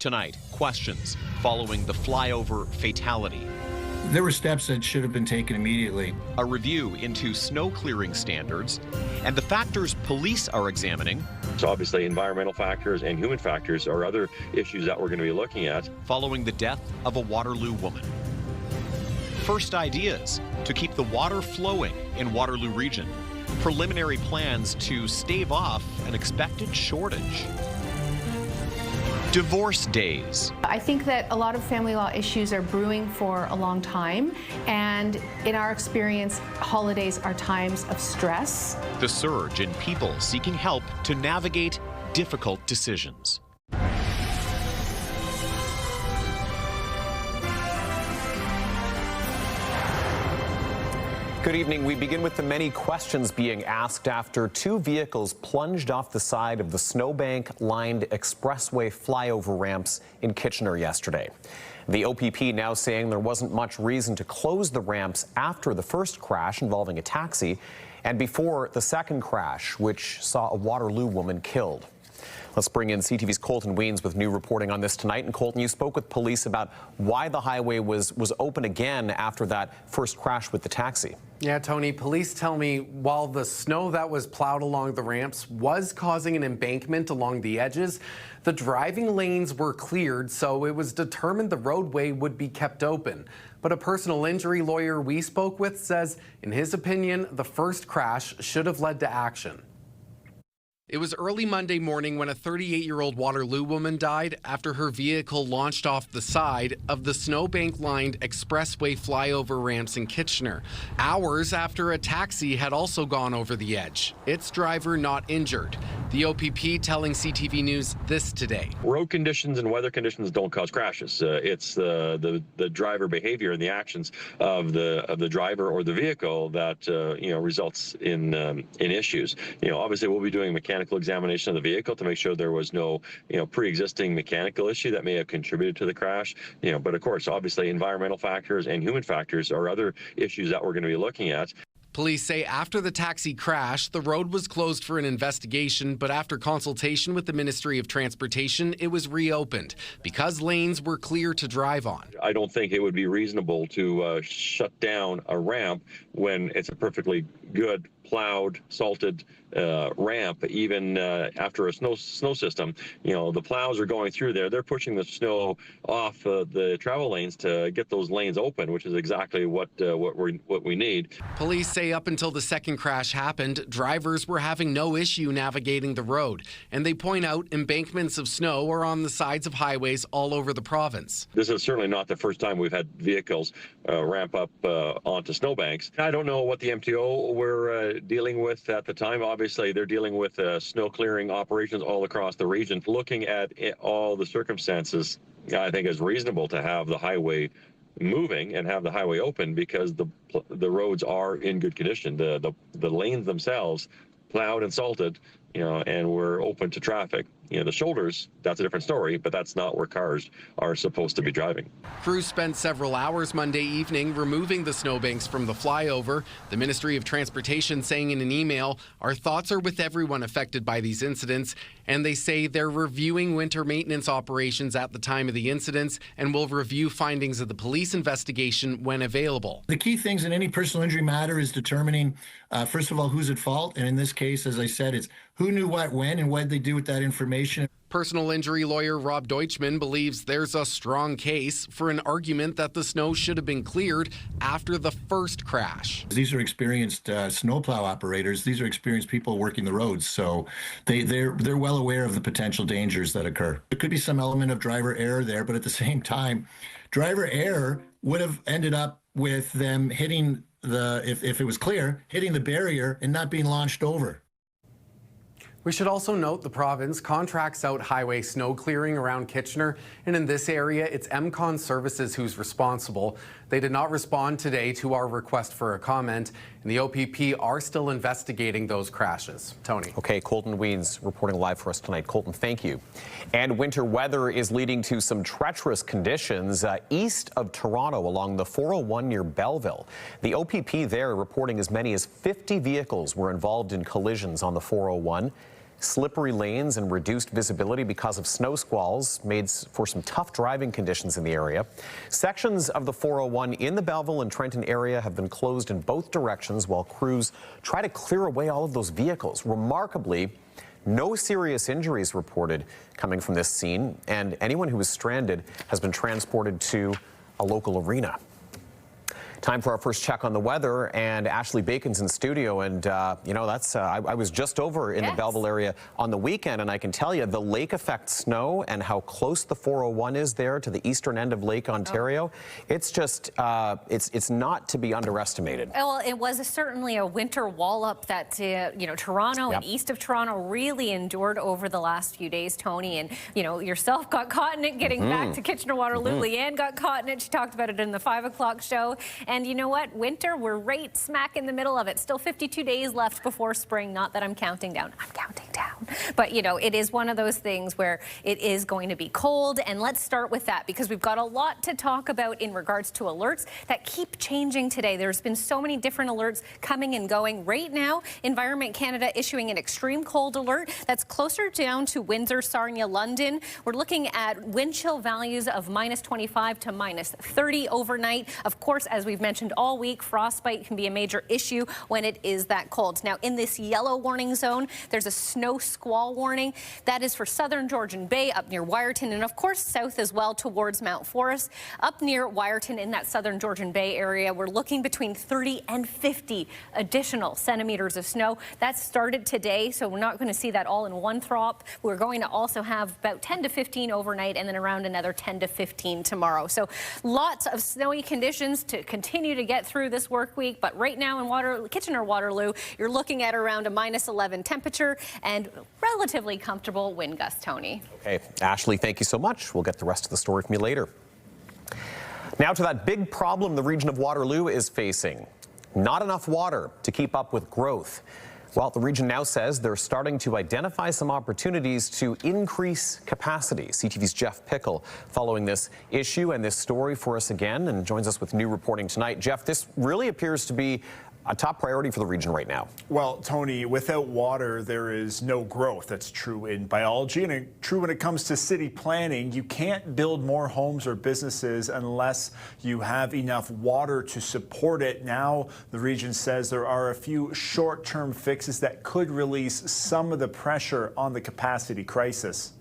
tonight, questions following the flyover fatality. There were steps that should have been taken immediately. A review into snow clearing standards and the factors police are examining. So obviously environmental factors and human factors are other issues that we're going to be looking at. Following the death of a Waterloo woman. First ideas to keep the water flowing in Waterloo region. Preliminary plans to stave off an expected shortage. Divorce days. I think that a lot of family law issues are brewing for a long time, and in our experience, holidays are times of stress. The surge in people seeking help to navigate difficult decisions. Good evening. We begin with the many questions being asked after two vehicles plunged off the side of the snowbank-lined expressway flyover ramps in Kitchener yesterday. The OPP now saying there wasn't much reason to close the ramps after the first crash involving a taxi and before the second crash, which saw a Waterloo woman killed. Let's bring in CTV's Colton Weens with new reporting on this tonight. And Colton, you spoke with police about why the highway was open again after that first crash with the taxi. Yeah, Tony, police tell me while the snow that was plowed along the ramps was causing an embankment along the edges, the driving lanes were cleared, so it was determined the roadway would be kept open. But a personal injury lawyer we spoke with says, in his opinion, the first crash should have led to action. It was early Monday morning when a 38-year-old Waterloo woman died after her vehicle launched off the side of the snowbank-lined expressway flyover ramps in Kitchener, hours after a taxi had also gone over the edge. Its driver not injured. The OPP telling CTV News this today. Road conditions and weather conditions don't cause crashes. It's the driver behavior and the actions of the driver or the vehicle that results in issues. Obviously we'll be doing mechanical examination of the vehicle to make sure there was no pre-existing mechanical issue that may have contributed to the crash. But of course, obviously environmental factors and human factors are other issues that we're going to be looking at. Police say after the taxi crash, the road was closed for an investigation, but after consultation with the Ministry of Transportation, it was reopened because lanes were clear to drive on. I don't think it would be reasonable to shut down a ramp when it's a perfectly good plowed, salted ramp, even after a snow system. The plows are going through there. They're pushing the snow off the travel lanes to get those lanes open, which is exactly what we need. Police say up until the second crash happened, drivers were having no issue navigating the road, and they point out embankments of snow are on the sides of highways all over the province. This is certainly not the first time we've had vehicles ramp up onto snowbanks. I don't know what the MTO were dealing with at the time. Obviously, they're dealing with snow clearing operations all across the region. Looking at all the circumstances, I think it's reasonable to have the highway moving and have the highway open because the roads are in good condition. The lanes themselves plowed and salted, and we're open to traffic. The shoulders, that's a different story, but that's not where cars are supposed to be driving. Crews spent several hours Monday evening removing the snowbanks from the flyover. The Ministry of Transportation saying in an email, "Our thoughts are with everyone affected by these incidents," and they say they're reviewing winter maintenance operations at the time of the incidents and will review findings of the police investigation when available. The key things in any personal injury matter is determining, first of all, who's at fault. And in this case, as I said, it's who knew what when and what did they do with that information. Personal injury lawyer Rob Deutschman believes there's a strong case for an argument that the snow should have been cleared after the first crash. These are experienced snowplow operators. These are experienced people working the roads, so they're well aware of the potential dangers that occur. There could be some element of driver error there, but at the same time, driver error would have ended up with them hitting if it was clear, hitting the barrier and not being launched over. We should also note the province contracts out highway snow clearing around Kitchener, and in this area, it's MCON Services who's responsible. They did not respond today to our request for a comment, and the OPP are still investigating those crashes. Tony. Okay, Colton Weens reporting live for us tonight. Colton, thank you. And winter weather is leading to some treacherous conditions east of Toronto along the 401 near Belleville. The OPP there reporting as many as 50 vehicles were involved in collisions on the 401. Slippery lanes and reduced visibility because of snow squalls made for some tough driving conditions in the area. Sections of the 401 in the Belleville and Trenton area have been closed in both directions while crews try to clear away all of those vehicles. Remarkably, no serious injuries reported coming from this scene, and anyone who was stranded has been transported to a local arena. Time for our first check on the weather, and Ashley Bacon's in studio, and you know, that's I was just over in the Belleville area on the weekend, and I can tell you the lake effect snow and how close the 401 is there to the eastern end of Lake Ontario. It's just it's not to be underestimated. Well, it was certainly a winter wallop that you know, Toronto and east of Toronto really endured over the last few days, Tony, and you know, yourself got caught in it getting back to Kitchener-Waterloo. Leanne got caught in it. She talked about it in the 5 o'clock show. And you know what? Winter, we're right smack in the middle of it. Still 52 days left before spring. Not that I'm counting down. I'm counting down. But, you know, it is one of those things where it is going to be cold. And let's start with that because we've got a lot to talk about in regards to alerts that keep changing today. There's been so many different alerts coming and going. Right now, Environment Canada issuing an extreme cold alert that's closer down to Windsor, Sarnia, London. We're looking at wind chill values of -25 to -30 overnight. Of course, as we've mentioned all week, frostbite can be a major issue when it is that cold. Now, in this yellow warning zone, there's a snow squall warning. That is for southern Georgian Bay up near Wyerton, and of course south as well towards Mount Forest. Up near Wyerton in that southern Georgian Bay area, we're looking between 30 and 50 additional centimeters of snow. That started today, so we're not going to see that all in one drop. We're going to also have about 10 to 15 overnight and then around another 10 to 15 tomorrow. So lots of snowy conditions to continue to get through this work week, but right now in Kitchener-Waterloo, you're looking at around a -11 temperature and relatively comfortable wind gusts, Tony. Okay, Ashley, thank you so much. We'll get the rest of the story from you later. Now to that big problem the region of Waterloo is facing. Not enough water to keep up with growth. Well, the region now says they're starting to identify some opportunities to increase capacity. CTV's Jeff Pickle following this issue and this story for us again and joins us with new reporting tonight. Jeff, this really appears to be a top priority for the region right now. Well, Tony, without water, there is no growth. That's true in biology and true when it comes to city planning. You can't build more homes or businesses unless you have enough water to support it. Now, the region says there are a few short-term fixes that could release some of the pressure on the capacity crisis.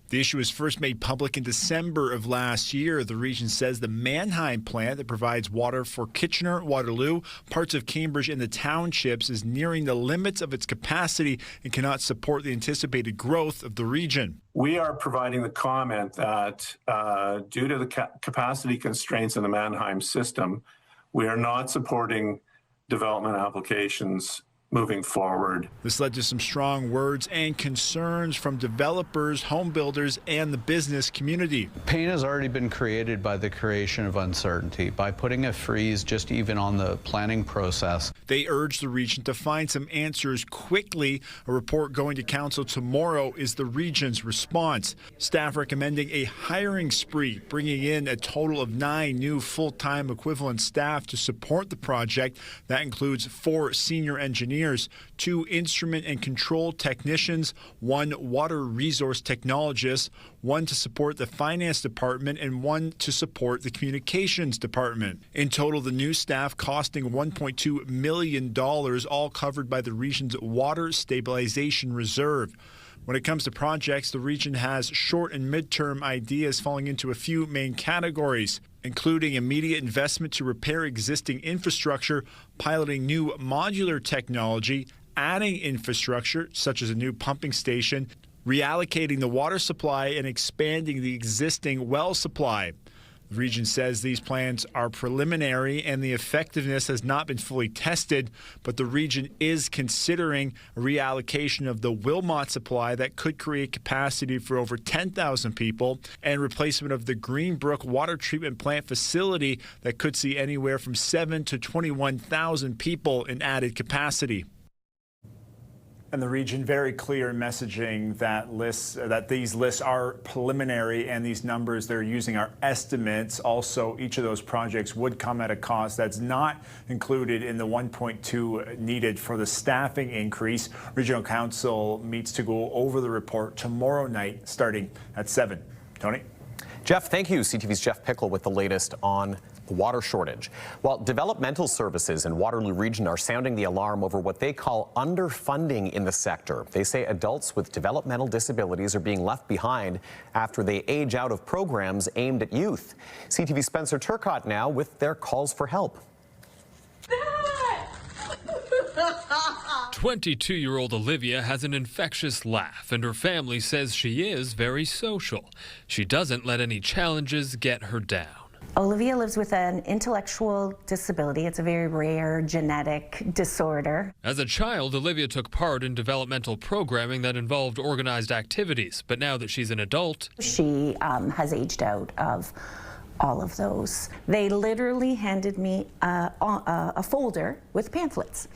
The issue was first made public in December of last year. The region says the Mannheim plant that provides water for Kitchener, Waterloo, parts of Cambridge, and the townships is nearing the limits of its capacity and cannot support the anticipated growth of the region. We are providing the comment that due to the capacity constraints in the Mannheim system, we are not supporting development applications moving forward. This led to some strong words and concerns from developers, home builders, and the business community. Pain has already been created by the creation of uncertainty, by putting a freeze just even on the planning process. They urge the region to find some answers quickly. A report going to council tomorrow is the region's response. Staff recommending a hiring spree, bringing in a total of 9 new full-time equivalent staff to support the project. That includes 4 senior engineers, 2 instrument and control technicians, 1 water resource technologist, 1 to support the finance department, and 1 to support the communications department. In total, the new staff costing $1.2 million, all covered by the region's water stabilization reserve. When it comes to projects, the region has short and midterm ideas falling into a few main categories, including immediate investment to repair existing infrastructure, piloting new modular technology, adding infrastructure such as a new pumping station, reallocating the water supply, and expanding the existing well supply. The region says these plans are preliminary and the effectiveness has not been fully tested, but the region is considering a reallocation of the Wilmot supply that could create capacity for over 10,000 people and replacement of the Greenbrook water treatment plant facility that could see anywhere from 7,000 to 21,000 people in added capacity. And the region very clear messaging that these lists are preliminary and these numbers they're using are estimates. Also, each of those projects would come at a cost that's not included in the 1.2 needed for the staffing increase. Regional Council meets to go over the report tomorrow night starting at 7. Tony? Jeff, thank you. CTV's Jeff Pickle with the latest on the water shortage. Well, developmental services in Waterloo Region are sounding the alarm over what they call underfunding in the sector. They say adults with developmental disabilities are being left behind after they age out of programs aimed at youth. CTV's Spencer Turcott now with their calls for help. 22-year-old Olivia has an infectious laugh, and her family says she is very social. She doesn't let any challenges get her down. Olivia lives with an intellectual disability. It's a very rare genetic disorder. As a child, Olivia took part in developmental programming that involved organized activities, but now that she's an adult, she has aged out of all of those. They literally handed me a folder with pamphlets.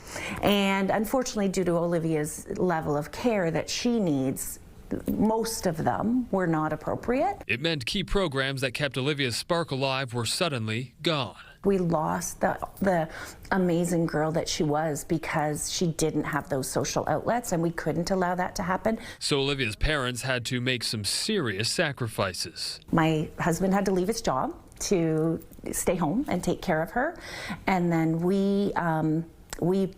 And unfortunately, due to Olivia's level of care that she needs, most of them were not appropriate. It meant key programs that kept Olivia's spark alive were suddenly gone. We lost the amazing girl that she was because she didn't have those social outlets, and we couldn't allow that to happen. So Olivia's parents had to make some serious sacrifices. My husband had to leave his job to stay home and take care of her, and then we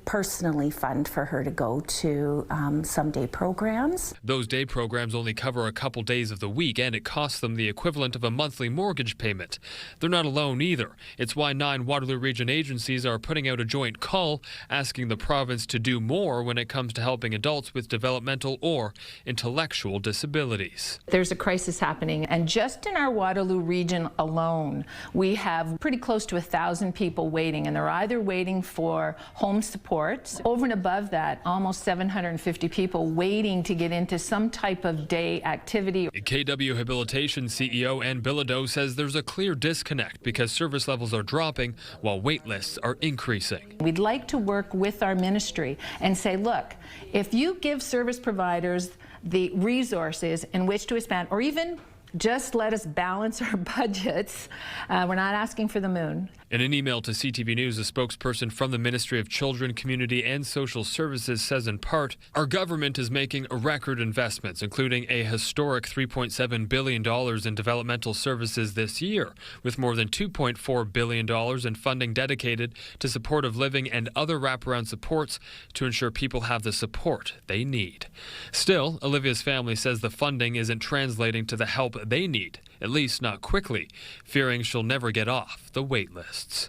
personally fund for her to go to some day programs. Those day programs only cover a couple days of the week, and it costs them the equivalent of a monthly mortgage payment. They're not alone either. It's why 9 Waterloo Region agencies are putting out a joint call asking the province to do more when it comes to helping adults with developmental or intellectual disabilities. There's a crisis happening, and just in our Waterloo Region alone, we have pretty close to 1,000 people waiting, and they're either waiting for home support. Over and above that, almost 750 people waiting to get into some type of day activity. KW Rehabilitation CEO Ann Bilodeau says there's a clear disconnect because service levels are dropping while wait lists are increasing. We'd like to work with our ministry and say, look, if you give service providers the resources in which to expand, or even just let us balance our budgets. We're not asking for the moon. In an email to CTV News, a spokesperson from the Ministry of Children, Community and Social Services says in part, our government is making record investments, including a historic $3.7 billion in developmental services this year, with more than $2.4 billion in funding dedicated to supportive living and other wraparound supports to ensure people have the support they need. Still, Olivia's family says the funding isn't translating to the help they need, at least not quickly, fearing she'll never get off the wait lists.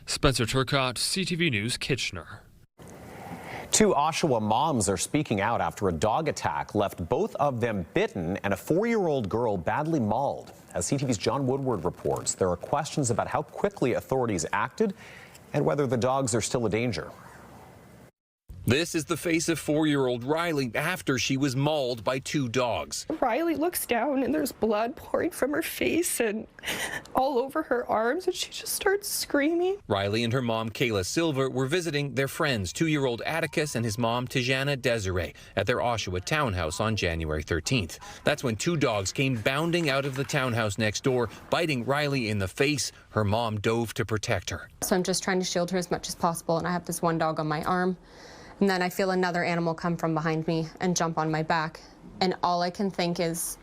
Spencer Turcott, CTV News Kitchener. 2 Oshawa moms are speaking out after a dog attack left both of them bitten and a 4-year-old girl badly mauled. As CTV's John Woodward reports, there are questions about how quickly authorities acted and whether the dogs are still a danger. This is the face of 4-year-old Riley after she was mauled by 2 dogs. Riley looks down and there's blood pouring from her face and all over her arms, and she just starts screaming. Riley and her mom, Kayla Silver, were visiting their friends, 2-year-old Atticus and his mom, Tijana Desiree, at their Oshawa townhouse on January 13th. That's when 2 dogs came bounding out of the townhouse next door, biting Riley in the face. Her mom dove to protect her. So I'm just trying to shield her as much as possible, and I have this one dog on my arm. And then I feel another animal come from behind me and jump on my back. And all I can think is,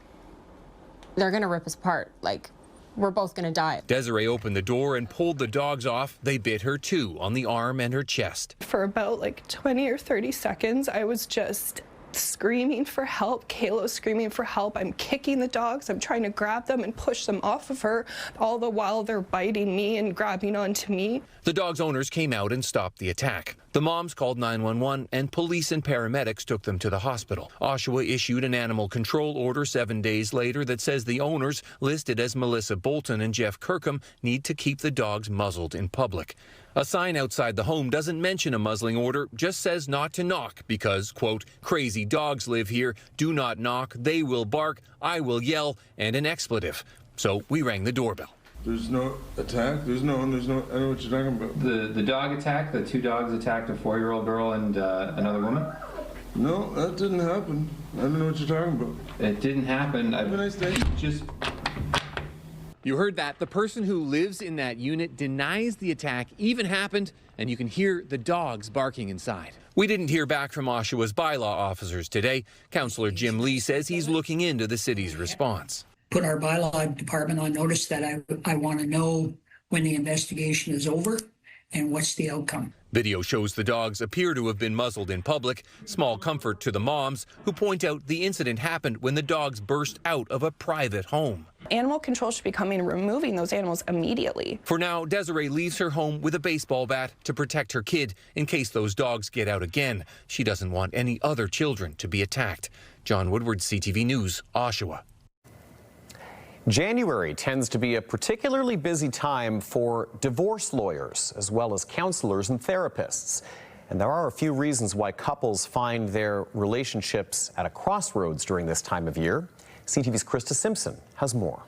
they're gonna rip us apart. Like, we're both gonna die. Desiree opened the door and pulled the dogs off. They bit her too, on the arm and her chest. For about like 20 or 30 seconds, I was just screaming for help. Kayla's screaming for help. I'm kicking the dogs. I'm trying to grab them and push them off of her, all the while they're biting me and grabbing onto me. The dog's owners came out and stopped the attack. The moms called 911 and police and paramedics took them to the hospital. Oshawa issued an animal control order 7 days later that says the owners, listed as Melissa Bolton and Jeff Kirkham, need to keep the dogs muzzled in public. A sign outside the home doesn't mention a muzzling order, just says not to knock because, quote, crazy dogs live here, do not knock, they will bark, I will yell, and an expletive. So we rang the doorbell. There's no attack? I know what you're talking about. The dog attack, the 2 dogs attacked a 4-year-old girl and another woman? No, that didn't happen. I don't know what you're talking about. It didn't happen. Have a nice day. You heard that. The person who lives in that unit denies the attack even happened, and you can hear the dogs barking inside. We didn't hear back from Oshawa's bylaw officers today. Councillor Jim Lee says he's looking into the city's response. Put our bylaw department on notice that I want to know when the investigation is over and what's the outcome. Video shows the dogs appear to have been muzzled in public. Small comfort to the moms who point out the incident happened when the dogs burst out of a private home. Animal control should be coming and removing those animals immediately. For now, Desiree leaves her home with a baseball bat to protect her kid in case those dogs get out again. She doesn't want any other children to be attacked. John Woodward, CTV News, Oshawa. January tends to be a particularly busy time for divorce lawyers, as well as counselors and therapists. And there are a few reasons why couples find their relationships at a crossroads during this time of year. CTV's Krista Simpson has more.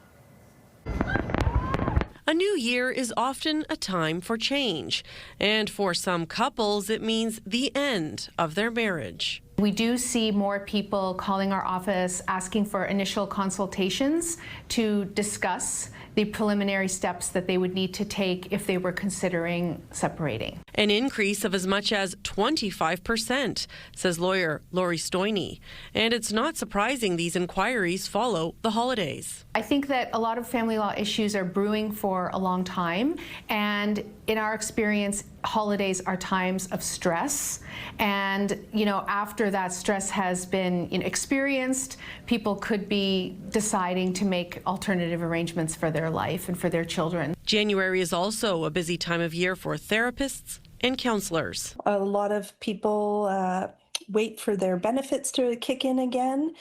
A new year is often a time for change, and for some couples, it means the end of their marriage. We do see more people calling our office asking for initial consultations to discuss the preliminary steps that they would need to take if they were considering separating. An increase of as much as 25%, says lawyer Lori Stoyne. And it's not surprising these inquiries follow the holidays. I think that a lot of family law issues are brewing for a long time, and in our experience, holidays are times of stress. And, after that stress has been experienced, people could be deciding to make alternative arrangements for their life and for their children. January is also a busy time of year for therapists and counselors. A lot of people wait for their benefits to kick in again.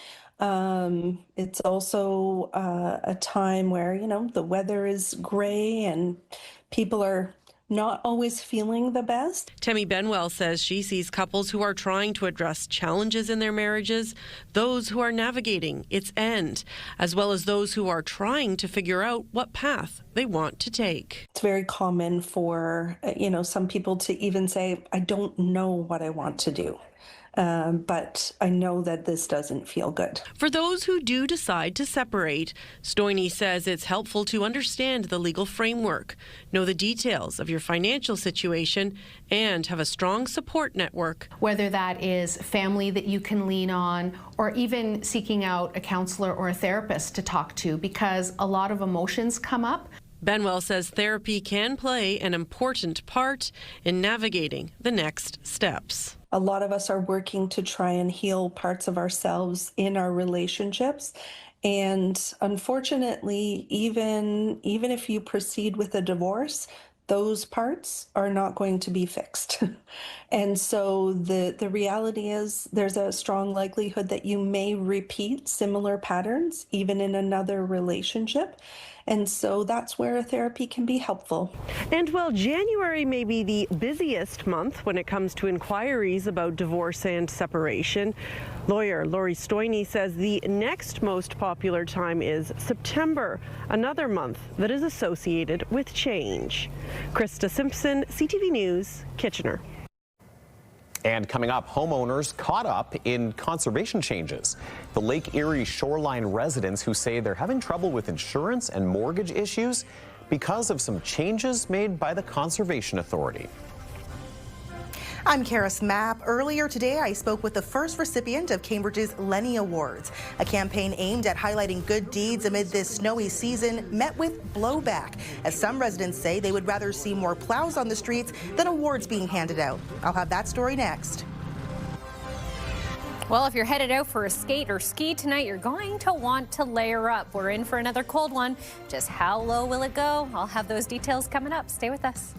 It's also a time where, the weather is gray and people are not always feeling the best. Tammy Benwell says she sees couples who are trying to address challenges in their marriages, those who are navigating its end, as well as those who are trying to figure out what path they want to take. It's very common for, some people to even say, I don't know what I want to do. But I know that this doesn't feel good. For those who do decide to separate, Stoyne says it's helpful to understand the legal framework, know the details of your financial situation, and have a strong support network. Whether that is family that you can lean on, or even seeking out a counselor or a therapist to talk to, because a lot of emotions come up. Benwell says therapy can play an important part in navigating the next steps. A lot of us are working to try and heal parts of ourselves in our relationships. And unfortunately, even if you proceed with a divorce, those parts are not going to be fixed. And so the reality is there's a strong likelihood that you may repeat similar patterns, even in another relationship. And so that's where therapy can be helpful. And while January may be the busiest month when it comes to inquiries about divorce and separation, lawyer Lori Stoyne says the next most popular time is September, another month that is associated with change. Krista Simpson, CTV News, Kitchener. And coming up, homeowners caught up in conservation changes. The Lake Erie Shoreline residents who say they're having trouble with insurance and mortgage issues because of some changes made by the Conservation Authority. I'm Karis Mapp. Earlier today, I spoke with the first recipient of Cambridge's Lenny Awards. A campaign aimed at highlighting good deeds amid this snowy season met with blowback, as some residents say they would rather see more plows on the streets than awards being handed out. I'll have that story next. Well, if you're headed out for a skate or ski tonight, you're going to want to layer up. We're in for another cold one. Just how low will it go? I'll have those details coming up. Stay with us.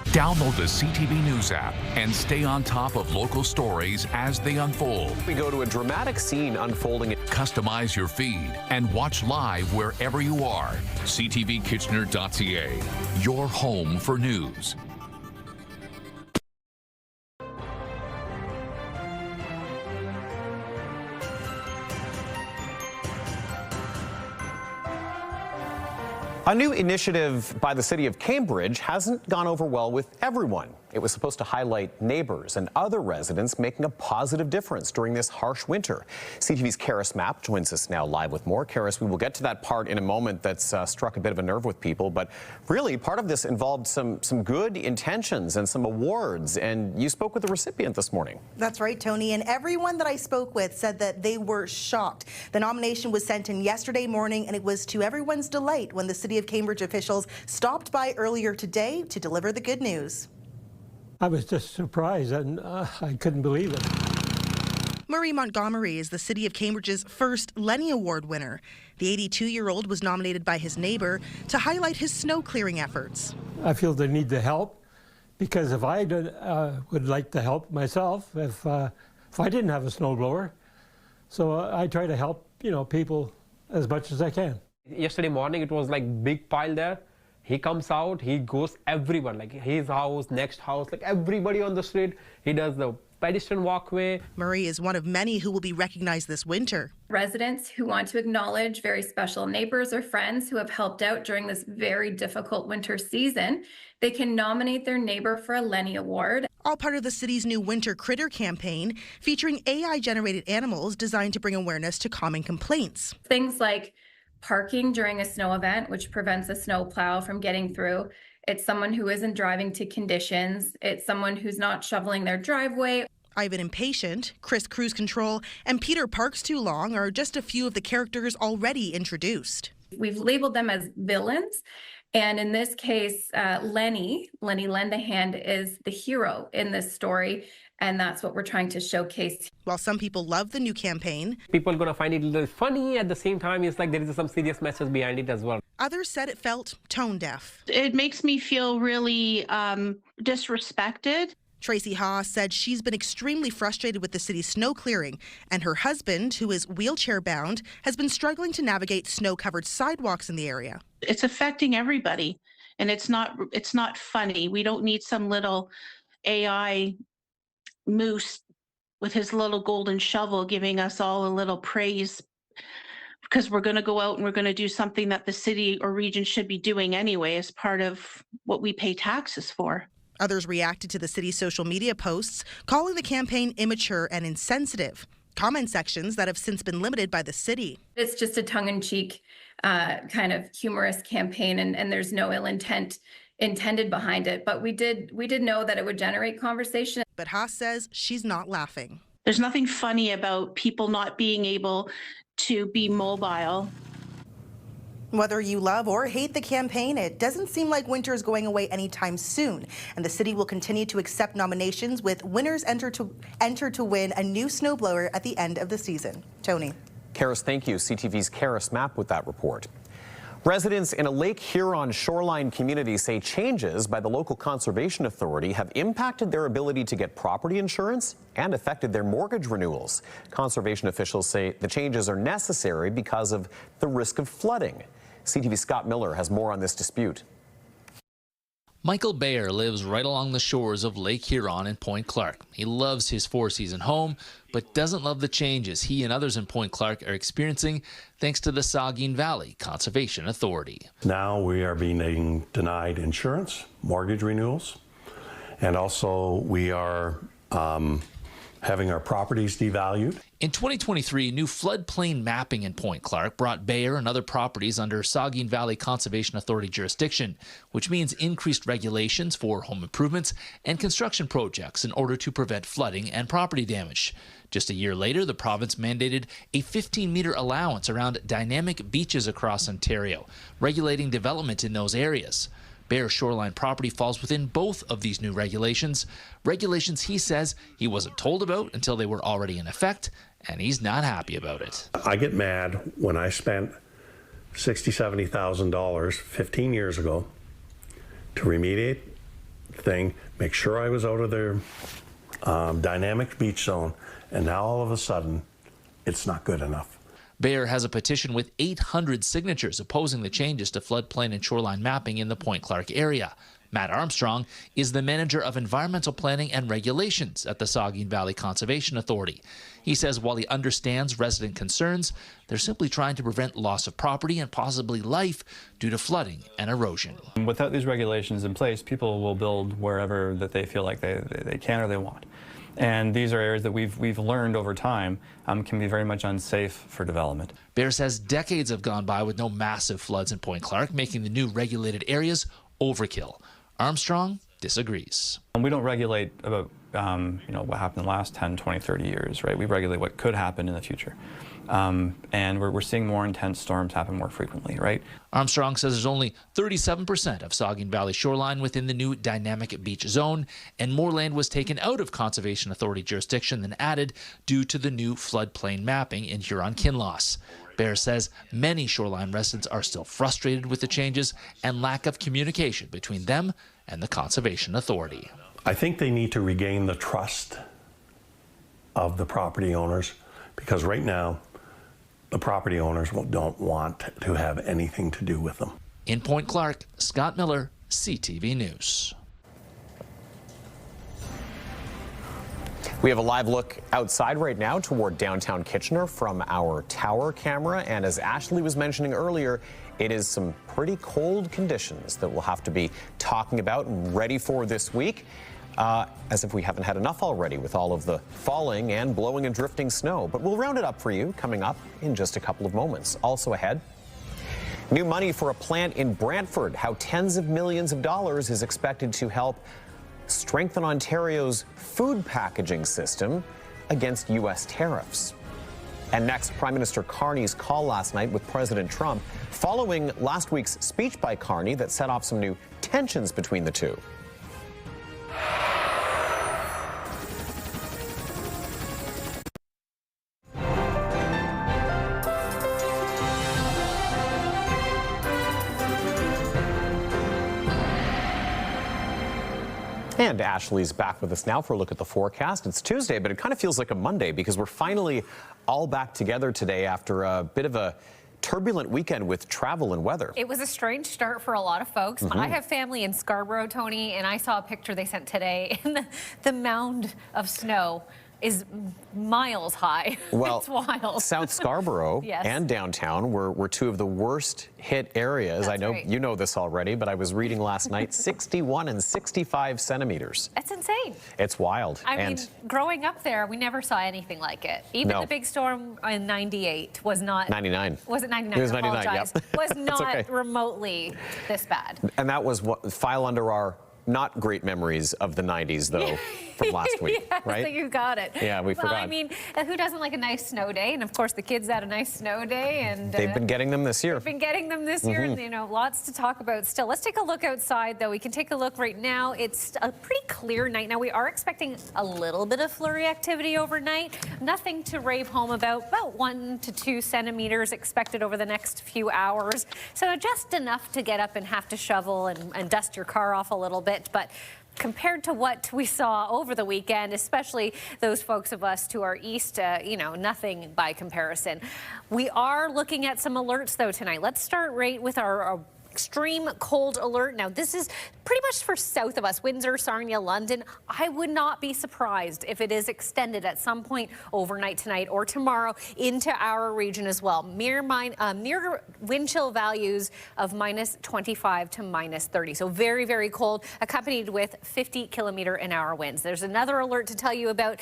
Download the CTV News app and stay on top of local stories as they unfold. We go to a dramatic scene unfolding. Customize your feed and watch live wherever you are. CTVKitchener.ca, your home for news. A new initiative by the city of Cambridge hasn't gone over well with everyone. It was supposed to highlight neighbors and other residents making a positive difference during this harsh winter. CTV's Karis Mapp joins us now live with more. Karis, we will get to that part in a moment that's struck a bit of a nerve with people, but really part of this involved some good intentions and some awards, and you spoke with the recipient this morning. That's right, Tony, and everyone that I spoke with said that they were shocked. The nomination was sent in yesterday morning, and it was to everyone's delight when the City of Cambridge officials stopped by earlier today to deliver the good news. I was just surprised, and I couldn't believe it. Murray Montgomery is the City of Cambridge's first Lenny Award winner. The 82-year-old was nominated by his neighbor to highlight his snow clearing efforts. I feel the need to help, because if I would like to help myself if I didn't have a snowblower. So I try to help, people as much as I can. Yesterday morning it was like big pile there. He comes out, he goes everyone, like his house, next house, like everybody on the street. He does the pedestrian walkway. Murray is one of many who will be recognized this winter. Residents who want to acknowledge very special neighbors or friends who have helped out during this very difficult winter season, they can nominate their neighbor for a Lenny Award. All part of the city's new Winter Critter campaign, featuring AI-generated animals designed to bring awareness to common complaints. Things like parking during a snow event, which prevents a snow plow from getting through. It's someone who isn't driving to conditions. It's someone who's not shoveling their driveway. Ivan Impatient, Chris Cruise Control, and Peter Parks Too Long are just a few of the characters already introduced. We've labeled them as villains. And in this case, Lenny Lend a Hand is the hero in this story. And that's what we're trying to showcase. While some people love the new campaign, people are going to find it a little funny. At the same time, it's like there is some serious message behind it as well. Others said it felt tone deaf. It makes me feel really disrespected. Tracy Haas said she's been extremely frustrated with the city's snow clearing, and her husband, who is wheelchair bound, has been struggling to navigate snow-covered sidewalks in the area. It's affecting everybody, and it's not funny. We don't need some little AI moose with his little golden shovel giving us all a little praise, because we're going to go out and we're going to do something that the city or region should be doing anyway as part of what we pay taxes for. Others reacted to the city's social media posts, calling the campaign immature and insensitive. Comment sections that have since been limited by the city. It's just a tongue-in-cheek kind of humorous campaign, and there's no ill intent intended behind it. But we did know that it would generate conversation. But Haas says she's not laughing. There's nothing funny about people not being able to be mobile. Whether you love or hate the campaign, it doesn't seem like winter is going away anytime soon. And the city will continue to accept nominations, with winners enter to win a new snowblower at the end of the season. Tony. Karis, thank you. CTV's Karis Mapp with that report. Residents in a Lake Huron Shoreline community say changes by the local conservation authority have impacted their ability to get property insurance and affected their mortgage renewals. Conservation officials say the changes are necessary because of the risk of flooding. CTV's Scott Miller has more on this dispute. Michael Bayer lives right along the shores of Lake Huron in Point Clark. He loves his four-season home, but doesn't love the changes he and others in Point Clark are experiencing thanks to the Saugeen Valley Conservation Authority. Now we are being denied insurance, mortgage renewals, and also we are having our properties devalued. In 2023, new floodplain mapping in Point Clark brought Bayer and other properties under Saugeen Valley Conservation Authority jurisdiction, which means increased regulations for home improvements and construction projects in order to prevent flooding and property damage. Just a year later, the province mandated a 15-meter allowance around dynamic beaches across Ontario, regulating development in those areas. Bayer Shoreline property falls within both of these new regulations. Regulations he says he wasn't told about until they were already in effect, and he's not happy about it. I get mad when I spent $60,000, $70,000 15 years ago to remediate the thing, make sure I was out of their dynamic beach zone, and now all of a sudden, it's not good enough. Bayer has a petition with 800 signatures opposing the changes to floodplain and shoreline mapping in the Point Clark area. Matt Armstrong is the manager of environmental planning and regulations at the Saugeen Valley Conservation Authority. He says while he understands resident concerns, they're simply trying to prevent loss of property and possibly life due to flooding and erosion. Without these regulations in place, people will build wherever that they feel like they can or they want. And these are areas that we've learned over time can be very much unsafe for development. Bear says decades have gone by with no massive floods in Point Clark, making the new regulated areas overkill. Armstrong disagrees. We don't regulate about what happened in the last 10, 20, 30 years, right? We regulate what could happen in the future. And we're seeing more intense storms happen more frequently, right? Armstrong says there's only 37% of Saugeen Valley shoreline within the new dynamic beach zone, and more land was taken out of Conservation Authority jurisdiction than added due to the new floodplain mapping in Huron-Kinloss. Bear says many shoreline residents are still frustrated with the changes and lack of communication between them and the Conservation Authority. I think they need to regain the trust of the property owners, because right now the property owners don't want to have anything to do with them. In Point Clark, Scott Miller, CTV News. We have a live look outside right now toward downtown Kitchener from our tower camera. And as Ashley was mentioning earlier, it is some pretty cold conditions that we'll have to be talking about and ready for this week. As if we haven't had enough already with all of the falling and blowing and drifting snow. But we'll round it up for you coming up in just a couple of moments. Also ahead, new money for a plant in Brantford, how tens of millions of dollars is expected to help strengthen Ontario's food packaging system against U.S. tariffs. And next, Prime Minister Carney's call last night with President Trump following last week's speech by Carney that set off some new tensions between the two. And Ashley's back with us now for a look at the forecast. It's Tuesday, but it kind of feels like a Monday because we're finally all back together today after a bit of a turbulent weekend with travel and weather. It was a strange start for a lot of folks. But I have family in Scarborough, Tony, and I saw a picture they sent today, and the mound of snow is miles high. Well, it's wild. South Scarborough Yes. and downtown were two of the worst hit areas. That's I know right. you know this already, but I was reading last night 61 and 65 centimeters. That's insane. It's wild. I mean, growing up there, we never saw anything like it. Even No. the big storm in 98 was not... 99. Was it 99? It was I 99, apologize. yep. Was That's not okay. remotely this bad. And that was what file under our not great memories of the 90s, though, from last week, Yes, right? you got it. Yeah, we well, forgot. I mean, who doesn't like a nice snow day? And of course, the kids had a nice snow day, and They've been getting them this year. We've been getting them this year, and lots to talk about still. Let's take a look outside, though. We can take a look right now. It's a pretty clear night. Now, we are expecting a little bit of flurry activity overnight. Nothing to rave home about 1 to 2 centimeters expected over the next few hours. So just enough to get up and have to shovel and dust your car off a little bit. But compared to what we saw over the weekend, especially those folks of us to our east, nothing by comparison. We are looking at some alerts, though, tonight. Let's start right with our extreme cold alert. Now, this is pretty much for south of us, Windsor, Sarnia, London. I would not be surprised if it is extended at some point overnight tonight or tomorrow into our region as well. Near wind chill values of -25 to -30. So very, very cold, accompanied with 50-kilometer-an-hour winds. There's another alert to tell you about.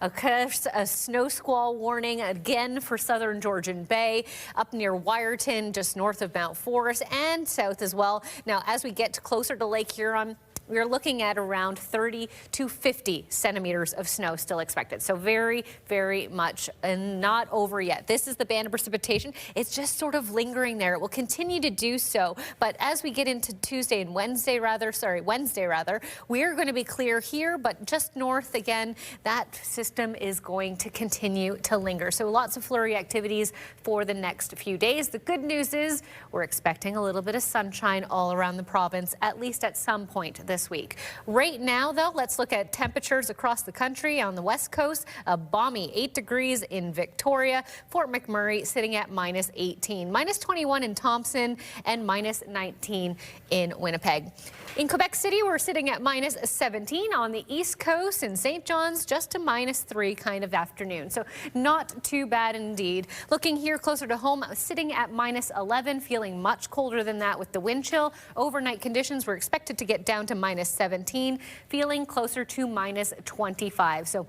A snow squall warning again for southern Georgian Bay, up near Wyerton, just north of Mount Forest, and south as well. Now, as we get closer to Lake Huron, we're looking at around 30 to 50 centimeters of snow still expected. So very, very much not over yet. This is the band of precipitation. It's just sort of lingering there. It will continue to do so. But as we get into Wednesday rather, we're going to be clear here, but just north again, that system is going to continue to linger. So lots of flurry activities for the next few days. The good news is we're expecting a little bit of sunshine all around the province, at least at some point this this week. Right now, though, let's look at temperatures across the country. On the west coast, a balmy 8 degrees in Victoria. Fort McMurray sitting at -18. -21 in Thompson and -19 in Winnipeg. In Quebec City, we're sitting at -17. On the east coast in St. John's, just a -3 kind of afternoon. So not too bad indeed. Looking here closer to home, sitting at -11, feeling much colder than that with the wind chill. Overnight conditions were expected to get down to -17, feeling closer to -25. So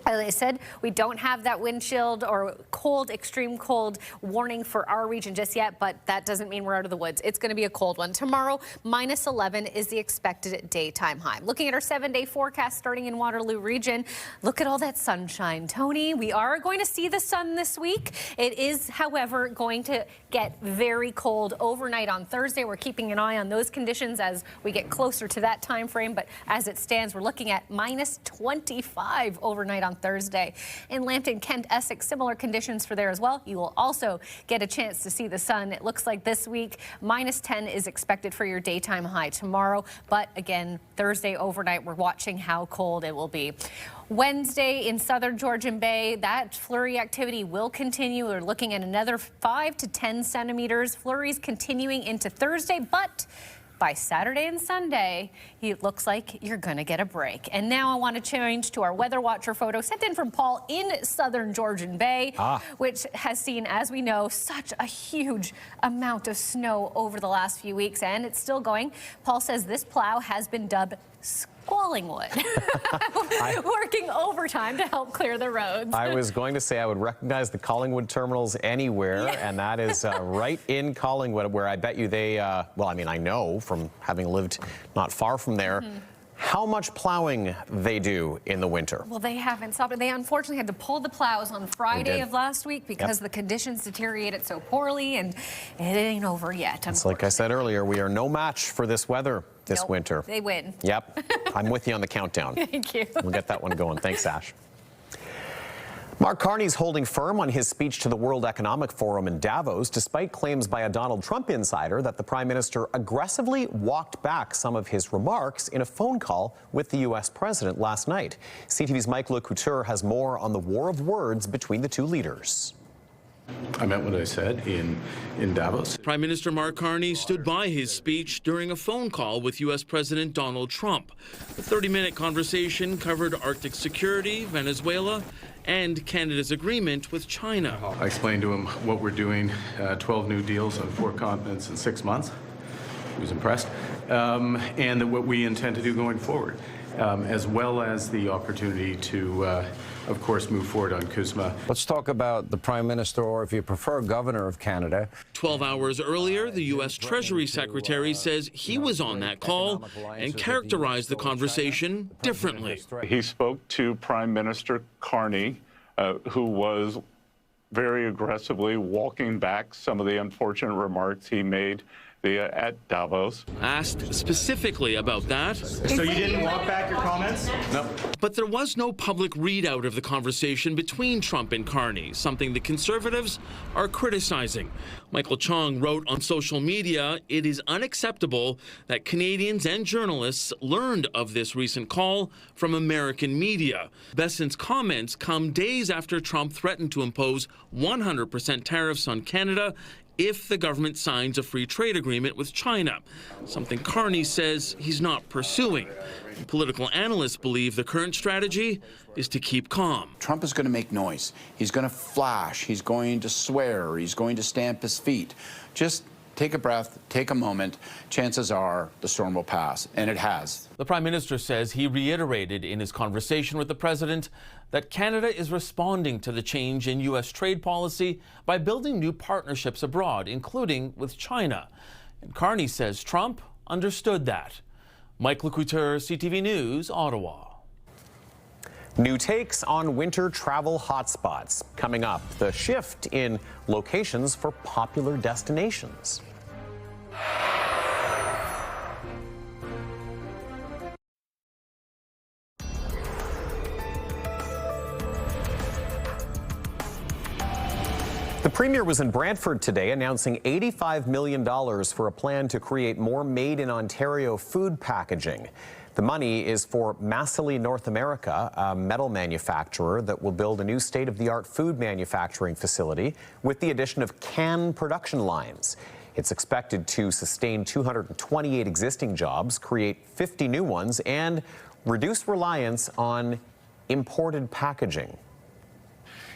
as I said, we don't have that wind chilled or cold, extreme cold warning for our region just yet, but that doesn't mean we're out of the woods. It's going to be a cold one. Tomorrow, -11 is the expected daytime high. Looking at our 7-day forecast starting in Waterloo region, look at all that sunshine. Tony, we are going to see the sun this week. It is, however, going to get very cold overnight on Thursday. We're keeping an eye on those conditions as we get closer to that time frame, but as it stands, we're looking at -25 overnight on Thursday. In Lambton, Kent, Essex, similar conditions for there as well. You will also get a chance to see the sun. It looks like this week, -10 is expected for your daytime high tomorrow. But again, Thursday overnight, we're watching how cold it will be. Wednesday in southern Georgian Bay, that flurry activity will continue. We're looking at another 5 to 10 centimeters. Flurries continuing into Thursday, but by Saturday and Sunday, it looks like you're going to get a break. And now I want to change to our Weather Watcher photo sent in from Paul in southern Georgian Bay, which has seen, as we know, such a huge amount of snow over the last few weeks, and it's still going. Paul says this plow has been dubbed squalling wood, working overtime to help clear the roads. I was going to say I would recognize the Collingwood terminals anywhere, and that is right in Collingwood, where I bet you they, well, I mean, I know from having lived not far from there, how much plowing they do in the winter. Well, they haven't stopped. They unfortunately had to pull the plows on Friday of last week because the conditions deteriorated so poorly, and it ain't over yet. It's like I said earlier, we are no match for this weather this winter. They win. Yep. I'm with you on the countdown. Thank you. We'll get that one going. Thanks, Ash. Mark Carney's holding firm on his speech to the World Economic Forum in Davos, despite claims by a Donald Trump insider that the Prime Minister aggressively walked back some of his remarks in a phone call with the U.S. President last night. CTV's Mike LeCouture has more on the war of words between the two leaders. I meant what I said in Davos. Prime Minister Mark Carney stood by his speech during a phone call with U.S. President Donald Trump. The 30-minute conversation covered Arctic security, Venezuela, and Canada's agreement with China. I explained to him what we're doing, 12 new deals on 4 continents in 6 months. He was impressed. And that what we intend to do going forward, as well as the opportunity to, of course, move forward on CUSMA. Let's talk about the Prime Minister, or if you prefer, Governor of Canada. 12 hours earlier, the U.S. Treasury Secretary says he was on that call and characterized the conversation differently. He spoke to Prime Minister Carney, who was very aggressively walking back some of the unfortunate remarks he made at Davos. Asked specifically about that. So you didn't walk back your comments? No. But there was no public readout of the conversation between Trump and Carney, something the Conservatives are criticizing. Michael Chong wrote on social media, "It is unacceptable that Canadians and journalists learned of this recent call from American media." Besson's comments come days after Trump threatened to impose 100% tariffs on Canada if the government signs a free trade agreement with China, something Carney says he's not pursuing. Political analysts believe the current strategy is to keep calm. Trump is going to make noise. He's going to flash. He's going to swear. He's going to stamp his feet. Just take a breath, take a moment. Chances are the storm will pass, and it has. The Prime Minister says he reiterated in his conversation with the President that Canada is responding to the change in U.S. trade policy by building new partnerships abroad, including with China. And Carney says Trump understood that. Mike LeCouture, CTV News, Ottawa. New takes on winter travel hotspots. Coming up, the shift in locations for popular destinations. The Premier was in Brantford today announcing $85 million for a plan to create more made-in-Ontario food packaging. The money is for Massily North America, a metal manufacturer that will build a new state-of-the-art food manufacturing facility with the addition of can production lines. It's expected to sustain 228 existing jobs, create 50 new ones, and reduce reliance on imported packaging.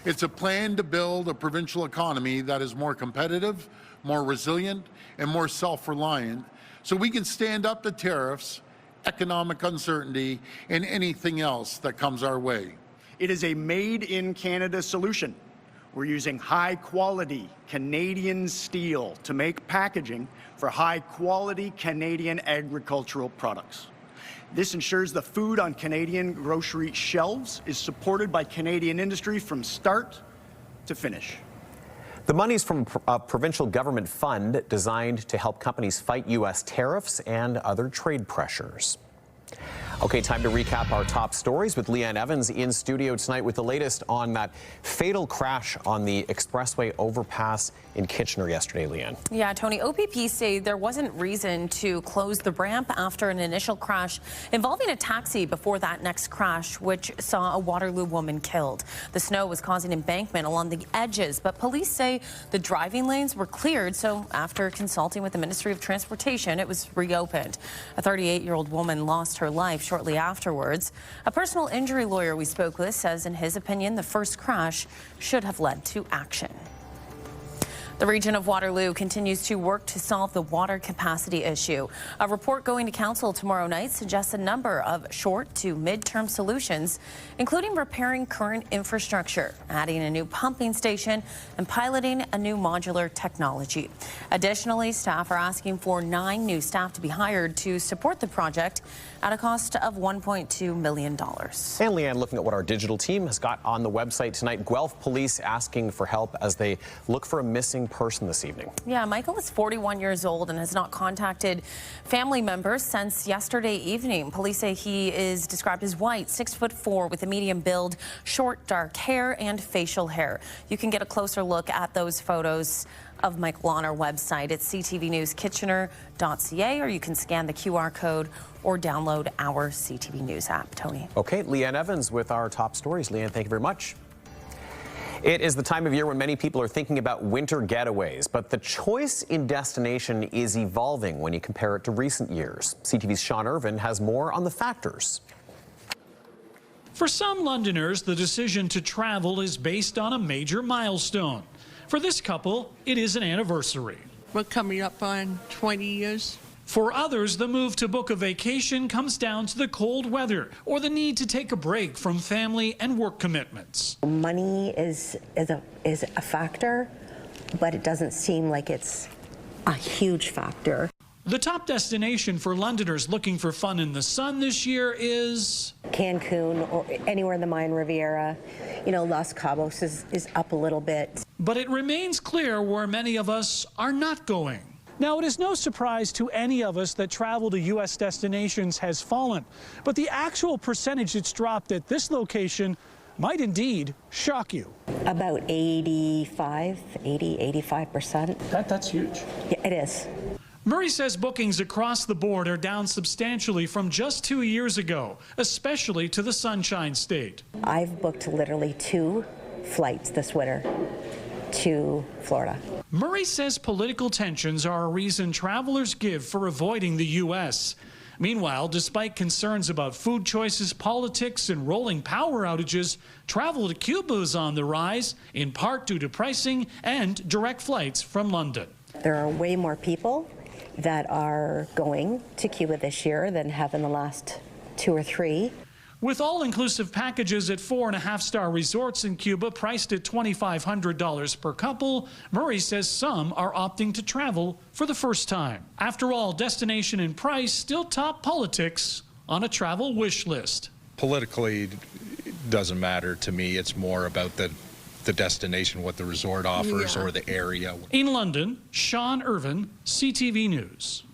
It's a plan to build a provincial economy that is more competitive, more resilient, and more self-reliant, so we can stand up to tariffs, economic uncertainty, and anything else that comes our way. It is a made-in-Canada solution. We're using high-quality Canadian steel to make packaging for high-quality Canadian agricultural products. This ensures the food on Canadian grocery shelves is supported by Canadian industry from start to finish. The money's from a provincial government fund designed to help companies fight U.S. tariffs and other trade pressures. Okay, time to recap our top stories with Leanne Evans in studio tonight with the latest on that fatal crash on the expressway overpass in Kitchener yesterday, Leanne. Yeah, Tony, OPP say there wasn't reason to close the ramp after an initial crash involving a taxi before that next crash, which saw a Waterloo woman killed. The snow was causing embankment along the edges, but police say the driving lanes were cleared, so after consulting with the Ministry of Transportation, it was reopened. A 38-year-old woman lost her life shortly afterwards. A personal injury lawyer we spoke with says, in his opinion, the first crash should have led to action. The region of Waterloo continues to work to solve the water capacity issue. A report going to council tomorrow night suggests a number of short to mid-term solutions, including repairing current infrastructure, adding a new pumping station, and piloting a new modular technology. Additionally, staff are asking for 9 new staff to be hired to support the project at a cost of $1.2 million. And Leanne, looking at what our digital team has got on the website tonight, Guelph police asking for help as they look for a missing person this evening. Yeah, Michael is 41 years old and has not contacted family members since yesterday evening. Police say he is described as white, 6'4", with a medium build, short dark hair and facial hair. You can get a closer look at those photos of Michael on our website at ctvnewskitchener.ca, or you can scan the QR code or download our CTV News app. Tony. Okay, Leanne Evans with our top stories. Leanne, thank you very much. It is the time of year when many people are thinking about winter getaways, but the choice in destination is evolving when you compare it to recent years. CTV's Sean Irvin has more on the factors. For some Londoners, the decision to travel is based on a major milestone. For this couple, it is an anniversary. We're coming up on 20 years. For others, the move to book a vacation comes down to the cold weather or the need to take a break from family and work commitments. Money is a factor, but it doesn't seem like it's a huge factor. The top destination for Londoners looking for fun in the sun this year is Cancun or anywhere in the Mayan Riviera. You know, Los Cabos is up a little bit. But it remains clear where many of us are not going. Now, it is no surprise to any of us that travel to U.S. destinations has fallen, but the actual percentage it's dropped at this location might indeed shock you. About 85%. That's huge. Yeah, it is. Murray says bookings across the board are down substantially from just 2 years ago, especially to the Sunshine State. I've booked literally 2 flights this winter to Florida. Murray says political tensions are a reason travelers give for avoiding the U.S. Meanwhile, despite concerns about food choices, politics, and rolling power outages, travel to Cuba is on the rise, in part due to pricing and direct flights from London. There are way more people that are going to Cuba this year than have in the last 2 or 3. With all-inclusive packages at 4.5-star resorts in Cuba priced at $2,500 per couple, Murray says some are opting to travel for the first time. After all, destination and price still top politics on a travel wish list. Politically, it doesn't matter to me. It's more about the destination, what the resort offers, or the area. In London, Sean Irvin, CTV News.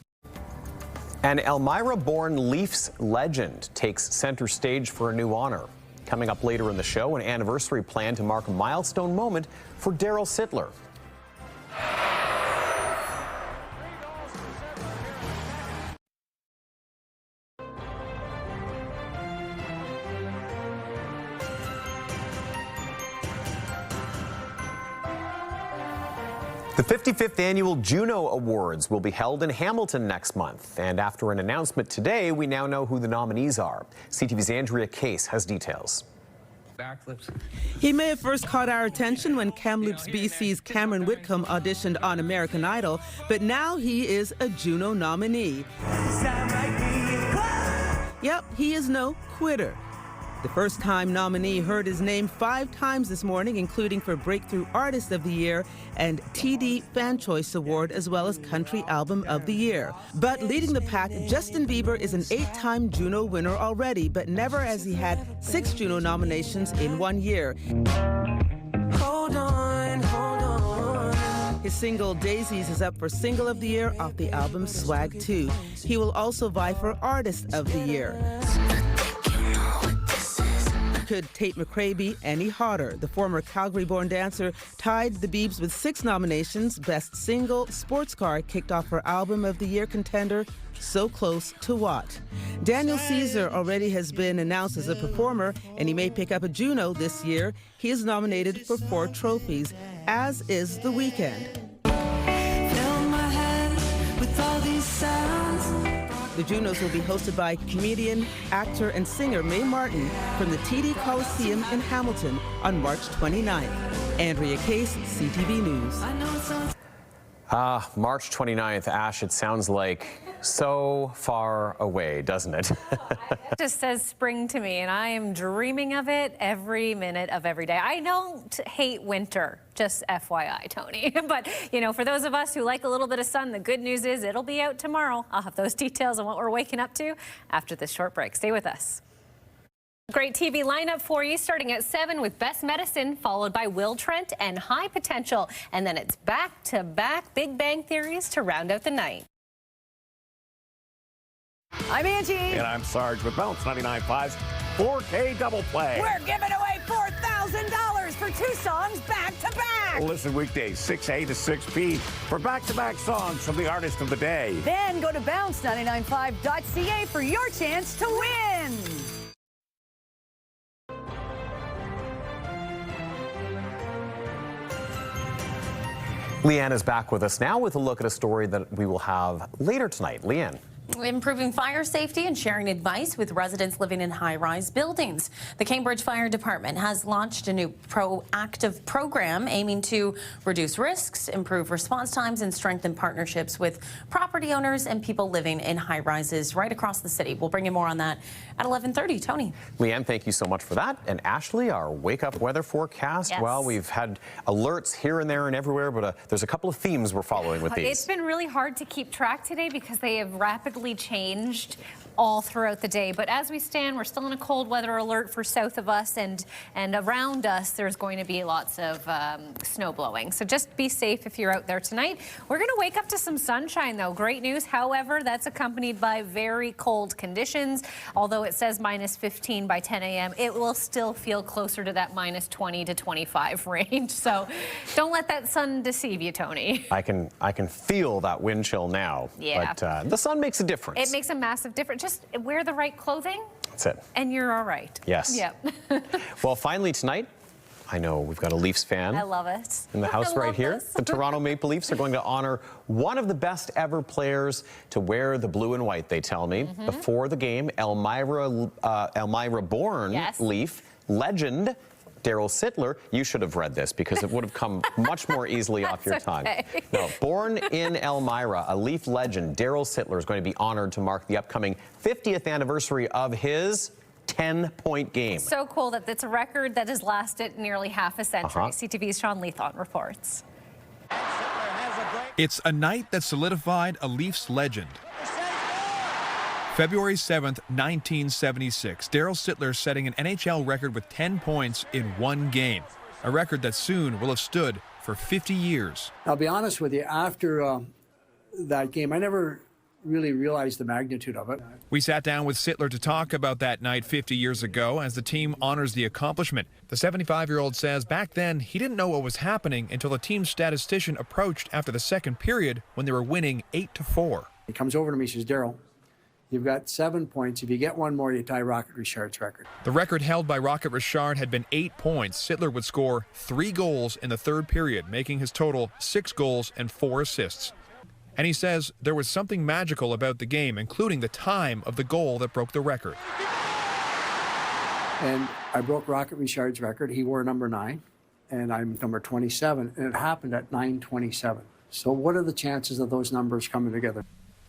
An Elmira-born Leafs legend takes center stage for a new honor. Coming up later in the show, an anniversary plan to mark a milestone moment for Daryl Sittler. The 55th annual Juno Awards will be held in Hamilton next month. And after an announcement today, we now know who the nominees are. CTV's Andrea Case has details. He may have first caught our attention when Kamloops, BC's Cameron Whitcomb auditioned on American Idol, but now he is a Juno nominee. Yep, he is no quitter. The first-time nominee heard his name 5 times this morning, including for Breakthrough Artist of the Year and TD Fan Choice Award, as well as Country Album of the Year. But leading the pack, Justin Bieber is an 8-time Juno winner already, but never has he had 6 Juno nominations in 1 year. Hold on, hold on. His single Daisies is up for Single of the Year off the album Swag 2. He will also vie for Artist of the Year. Could Tate McRae be any hotter? The former Calgary-born dancer tied the Biebs with 6 nominations. Best Single, Sports Car kicked off her Album of the Year contender, So Close to What? Daniel Caesar already has been announced as a performer, and he may pick up a Juno this year. He is nominated for 4 trophies, as is The Weeknd. The Junos will be hosted by comedian, actor, and singer Mae Martin from the TD Coliseum in Hamilton on March 29th. Andrea Case, CTV News. March 29th, Ash, it sounds like so far away, doesn't it? It just says spring to me, and I am dreaming of it every minute of every day. I don't hate winter, just FYI, Tony. But, you know, for those of us who like a little bit of sun, the good news is it'll be out tomorrow. I'll have those details on what we're waking up to after this short break. Stay with us. Great TV lineup for you, starting at 7 with Best Medicine, followed by Will Trent and High Potential. And then it's back-to-back Big Bang Theories to round out the night. I'm Angie. And I'm Sarge with Bounce 99.5's 4K Double Play. We're giving away $4,000 for 2 songs back-to-back. Listen weekdays 6A to 6P for back-to-back songs from the artist of the day. Then go to bounce995.ca for your chance to win. Leanne is back with us now with a look at a story that we will have later tonight. Leanne. Improving fire safety and sharing advice with residents living in high-rise buildings. The Cambridge Fire Department has launched a new proactive program aiming to reduce risks, improve response times, and strengthen partnerships with property owners and people living in high-rises right across the city. We'll bring you more on that at 11:30. Tony. Leanne, thank you so much for that. And Ashley, our wake-up weather forecast. Yes. Well, we've had alerts here and there and everywhere, but there's a couple of themes we're following with these. It's been really hard to keep track today because they have rapidly changed all throughout the day. But as we stand, we're still in a cold weather alert for south of us, and around us there's going to be lots of snow blowing. So just be safe if you're out there tonight. We're going to wake up to some sunshine, though. Great news. However, that's accompanied by very cold conditions. Although it says minus 15 by 10 a.m., it will still feel closer to that minus 20 to 25 range. So don't let that sun deceive you, Tony. I can feel that wind chill now. Yeah. But the sun makes a difference. It makes a massive difference. Just wear the right clothing. That's it. And you're all right. Yes. Yep. Well, finally tonight, I know we've got a Leafs fan. I love it. In the house right here. The Toronto Maple Leafs are going to honor one of the best ever players to wear the blue and white, they tell me. Before the game, Elmira-born Leaf legend Daryl Sittler. You should have read this because it would have come much more easily off your tongue. No, born in Elmira, a Leaf legend, Daryl Sittler is going to be honored to mark the upcoming 50th anniversary of his 10-point game. So cool that it's a record that has lasted nearly half a century. CTV's Sean Leathon reports. It's a night that solidified a Leafs legend. February 7th, 1976, Daryl Sittler setting an NHL record with 10 points in one game, a record that soon will have stood for 50 years. I'll be honest with you, after that game, I never really realized the magnitude of it. We sat down with Sittler to talk about that night 50 years ago as the team honors the accomplishment. The 75-year-old says back then he didn't know what was happening until the team's statistician approached after the second period when they were winning 8-4. He comes over to me, he says, Daryl, You've got 7 points. If you get one more, you tie Rocket Richard's record. The record held by Rocket Richard had been 8 points. Sittler would score 3 goals in the third period, making his total 6 goals and 4 assists. And he says there was something magical about the game, including the time of the goal that broke the record. And I broke Rocket Richard's record. He wore number 9, and I'm number 27, and it happened at 9:27. So what are the chances of those numbers coming together?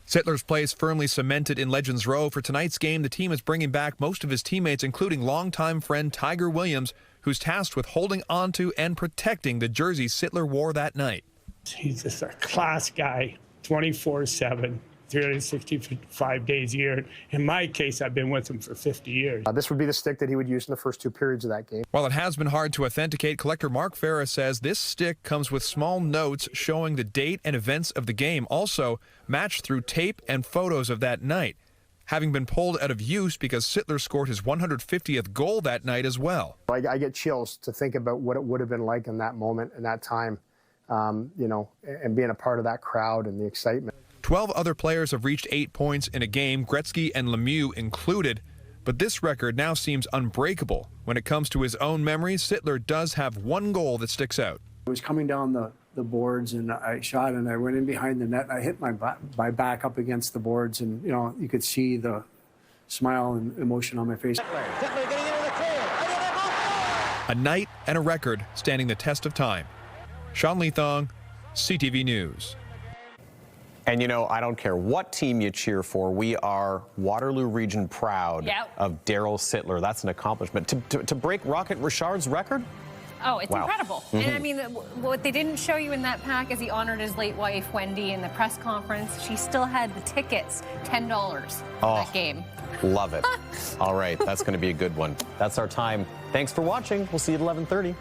Sittler's place firmly cemented in Legends Row. For tonight's game, the team is bringing back most of his teammates, including longtime friend Tiger Williams, who's tasked with holding onto and protecting the jersey Sittler wore that night. He's just a class guy, 24/7, 365 days a year. In my case, I've been with him for 50 years. This would be the stick that he would use in the first 2 periods of that game. While it has been hard to authenticate, collector Mark Farah says this stick comes with small notes showing the date and events of the game, also matched through tape and photos of that night, having been pulled out of use because Sittler scored his 150th goal that night as well. I get chills to think about what it would have been like in that moment and that time, you know, and being a part of that crowd and the excitement. 12 other players have reached 8 points in a game, Gretzky and Lemieux included, but this record now seems unbreakable. When it comes to his own memories, Sittler does have 1 goal that sticks out. I was coming down the boards, and I shot, and I went in behind the net, and I hit my back up against the boards, and, you know, you could see the smile and emotion on my face. A night and a record standing the test of time. Sean Leathong, CTV News. And, you know, I don't care what team you cheer for. We are Waterloo Region proud of Daryl Sittler. That's an accomplishment. To break Rocket Richard's record? Oh, it's Wow. incredible. And I mean, what they didn't show you in that pack is he honored his late wife, Wendy, in the press conference. She still had the tickets, $10 for that game. Love it. All right, that's going to be a good one. That's our time. Thanks for watching. We'll see you at 11:30.